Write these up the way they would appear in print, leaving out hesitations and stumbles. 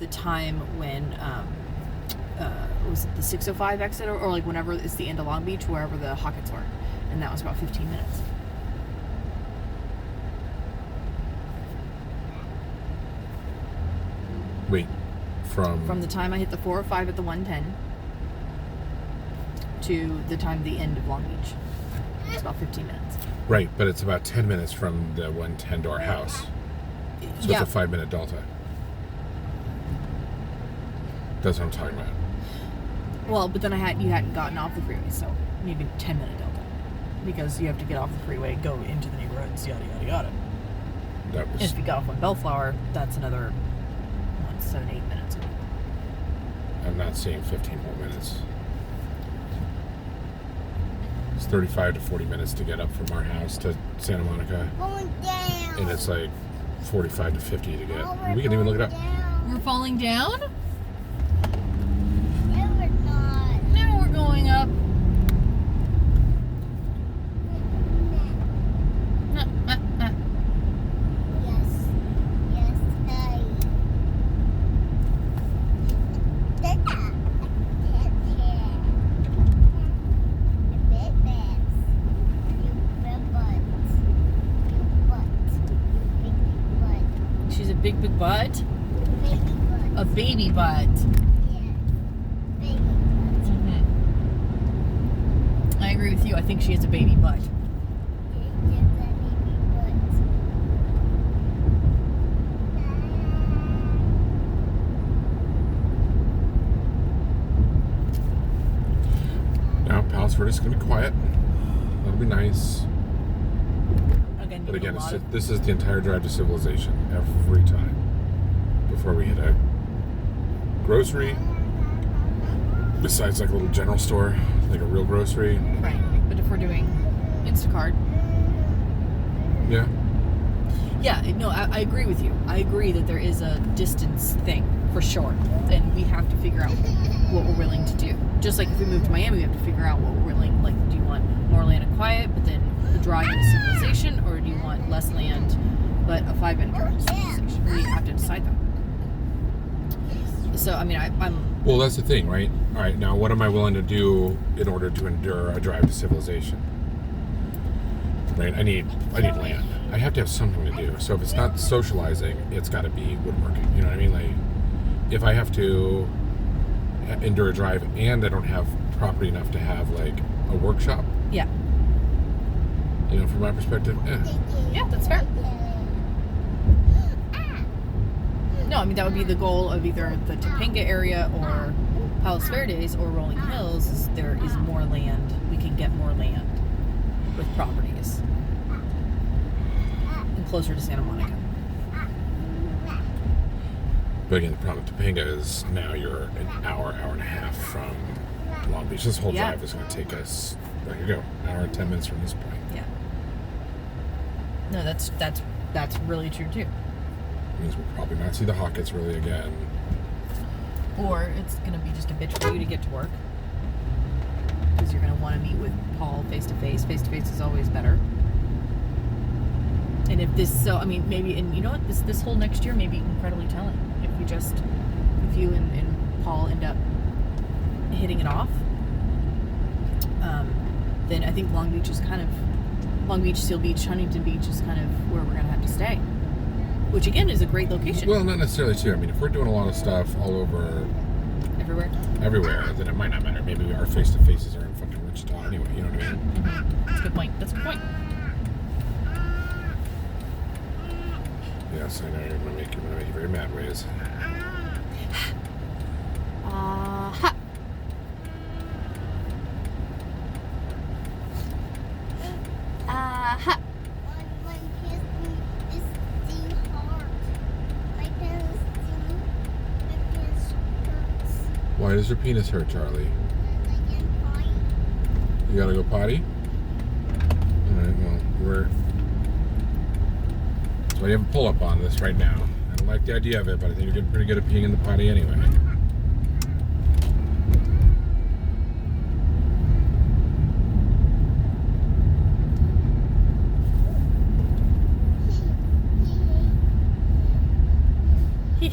the time when was it the 605 exit or like whenever it's the end of Long Beach, wherever the Hawkins were, and that was about 15 minutes. Wait, from the time I hit the 405 at the 110 to the time the end of Long Beach. It's about 15 minutes. Right, but it's about 10 minutes from the 110 to our house. So yeah. It's a 5-minute delta. That's what I'm talking about. Well, but then you hadn't gotten off the freeway, so maybe 10-minute delta. Because you have to get off the freeway, go into the neighborhoods, yada, yada, yada. That was... And if you got off on Bellflower, that's another 7-8 minutes. I'm not seeing 15 more minutes. It's 35 to 40 minutes to get up from our house to Santa Monica. Going down. And it's like 45 to 50 to get... We can even look it up. We're falling down? No, we're not. No, we're going up. Yes. Yes, I. She's a big butt. Baby butt. A baby butt. Yeah. Baby butt. Mm-hmm. I agree with you. I think she has a baby butt. Now, Palos Verdes is going to be quiet. That'll be nice. But again, this is the entire drive to civilization every time. Before we hit a grocery, besides like a little general store, like a real grocery. Right. But if we're doing Instacart. Yeah. Yeah, no, I agree with you. I agree that there is a distance thing, for sure. And we have to figure out what we're willing to do. Just like if we move to Miami, we have to figure out what we're willing, like, do you want more land and quiet, but then the drive into civilization, or do you want less land, but a 5-minute drive to civilization? We have to decide that. So, I mean, I'm... Well, that's the thing, right? All right, now what am I willing to do in order to endure a drive to civilization? Right? I need land. I have to have something to do. So if it's not socializing, it's got to be woodworking. You know what I mean? Like, if I have to endure a drive and I don't have property enough to have, like, a workshop. Yeah. You know, from my perspective, Yeah, that's fair. No, I mean, that would be the goal of either the Topanga area or Palos Verdes or Rolling Hills, is there is more land. We can get more land with properties. And closer to Santa Monica. But again, the problem with Topanga is now you're an hour and a half from Long Beach. This whole drive is going to take us, there you go, an hour and 10 minutes from this point. Yeah. No, that's really true too. Means we'll probably not see the Hawkins really again. Or it's going to be just a bitch for you to get to work. Because you're going to want to meet with Paul face to face. Face to face is always better. And if maybe, and you know what, this whole next year may be incredibly telling. If you and Paul end up hitting it off, then I think Long Beach, Seal Beach, Huntington Beach is kind of where we're going to have to stay. Which again is a great location. Well, not necessarily too. I mean, if we're doing a lot of stuff all over... Everywhere, then it might not matter. Maybe our face-to-faces are in fucking Wichita anyway, you know what I mean? Mm-hmm. That's a good point. Yes, I know you're going to make you very mad, Waze. Ha! Ha! Why does your penis hurt, Charlie? You gotta go potty? Alright, well, so you have a pull-up on this right now. I don't like the idea of it, but I think you're getting pretty good at peeing in the potty anyway. Ha-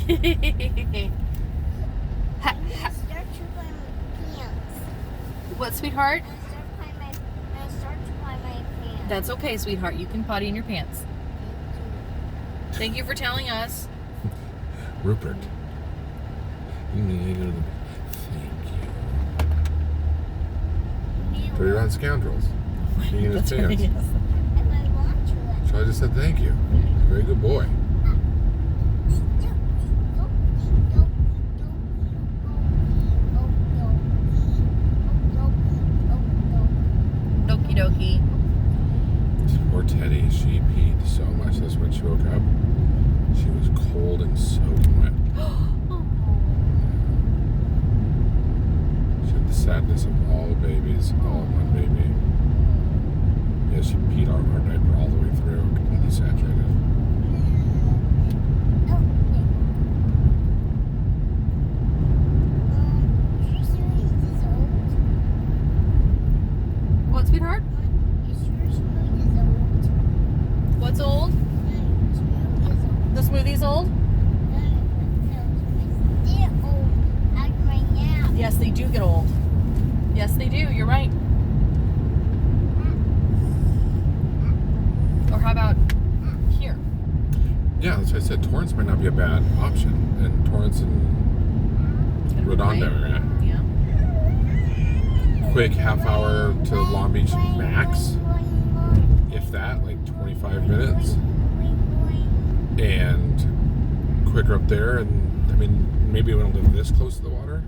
I ha- start to buy my pants. what, sweetheart? I start to buy my pants. That's okay, sweetheart. You can potty in your pants. Thank you for telling us. Rupert. Thank you. Put it on scoundrels. He in his That's right, pants. yes. If I want to. So I just said thank you. Very good boy. Doki doki. Poor Teddy. She peed so much this when she woke up. She was cold and soaking wet. She had the sadness of all babies, all in one baby. Yeah, she peed out of her diaper all the way through, completely saturated. What, sweetheart? What's old? The smoothie's old? Yes, they do get old. Yes, they do. You're right. Or how about here? Yeah, that's what I said. Torrance might not be a bad option. And Torrance and Redondo area. Yeah. Quick half hour to Long Beach max, if that, like 25 minutes. And quicker up there. And I mean, maybe we don't live this close to the water.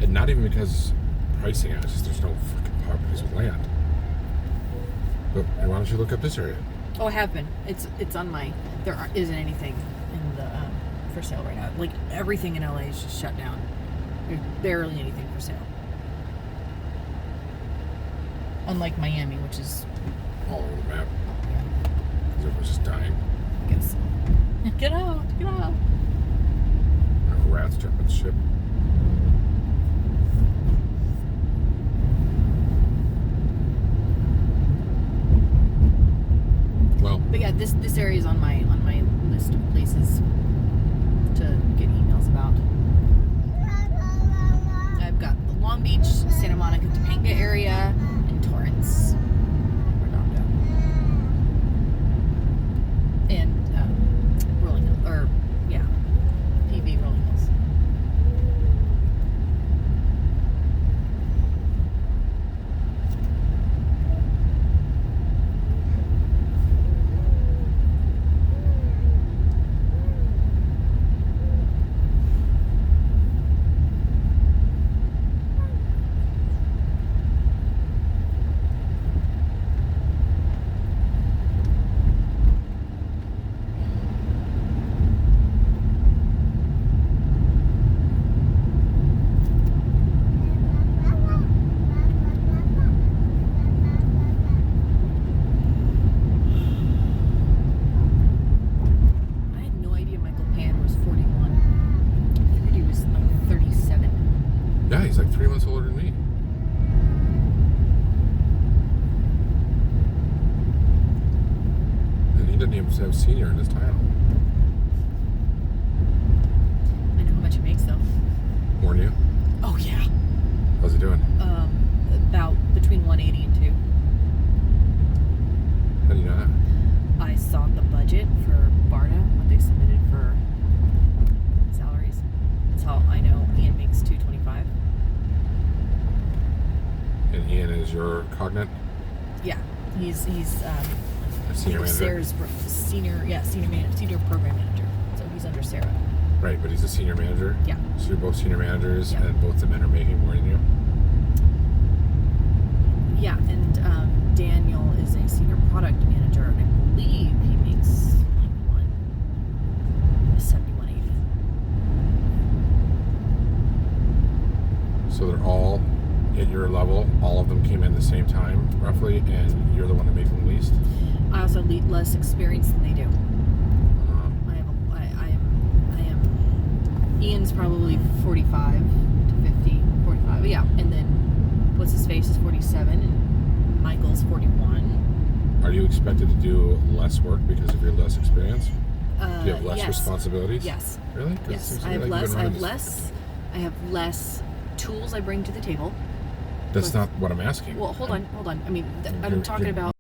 And not even because pricing, it's just there's no fucking properties with land. But why don't you look up this area? Oh, I have been. It's on my. Isn't anything in the for sale right now. Like everything in LA is just shut down. There's barely anything for sale. Unlike Miami, which is All over the map. Because everyone's just dying. I guess. Get out! Get out! Rats jumping ship. Well, But yeah, this area is on my list of places to get emails about. I've got the Long Beach, Santa Monica, Topanga area, and Torrance, Redondo, and Rolling Hills, or yeah, PV Rolling Hills. I had no idea Michael Pan was 41. I figured he was like 37. yeah, he's like 3 months older than me. And he doesn't even have senior in his title. I know how much he makes though. Warn you? Oh yeah. How's he doing? About between 180 and 2. How do you know that? I saw the budget for BARDA, what they submitted for salaries. That's how I know Ian makes $225. And Ian is your cognate? Yeah, he's A senior manager? Sarah's senior program manager. So he's under Sarah. Right, but he's a senior manager? Yeah. So you're both senior managers, Yeah. and both the men are making more than you? Yeah, and Daniel is a senior product manager, and I believe he makes like 170, 180. So they're all at your level. All of them came in the same time, roughly, and you're the one that makes them least. I also lead less experience than they do. I am. Ian's probably 45 to 50, 45. Yeah, and then what's his face is 47, and Michael's 41. Are you expected to do less work because of your less experience? Do you have less yes. responsibilities? Yes. Really? 'Cause it Yes. seems to I me have like you've less. been I running have this- less. I have less tools I bring to the table. That's not what I'm asking. Well, hold on. I mean, I'm You're- talking you're- about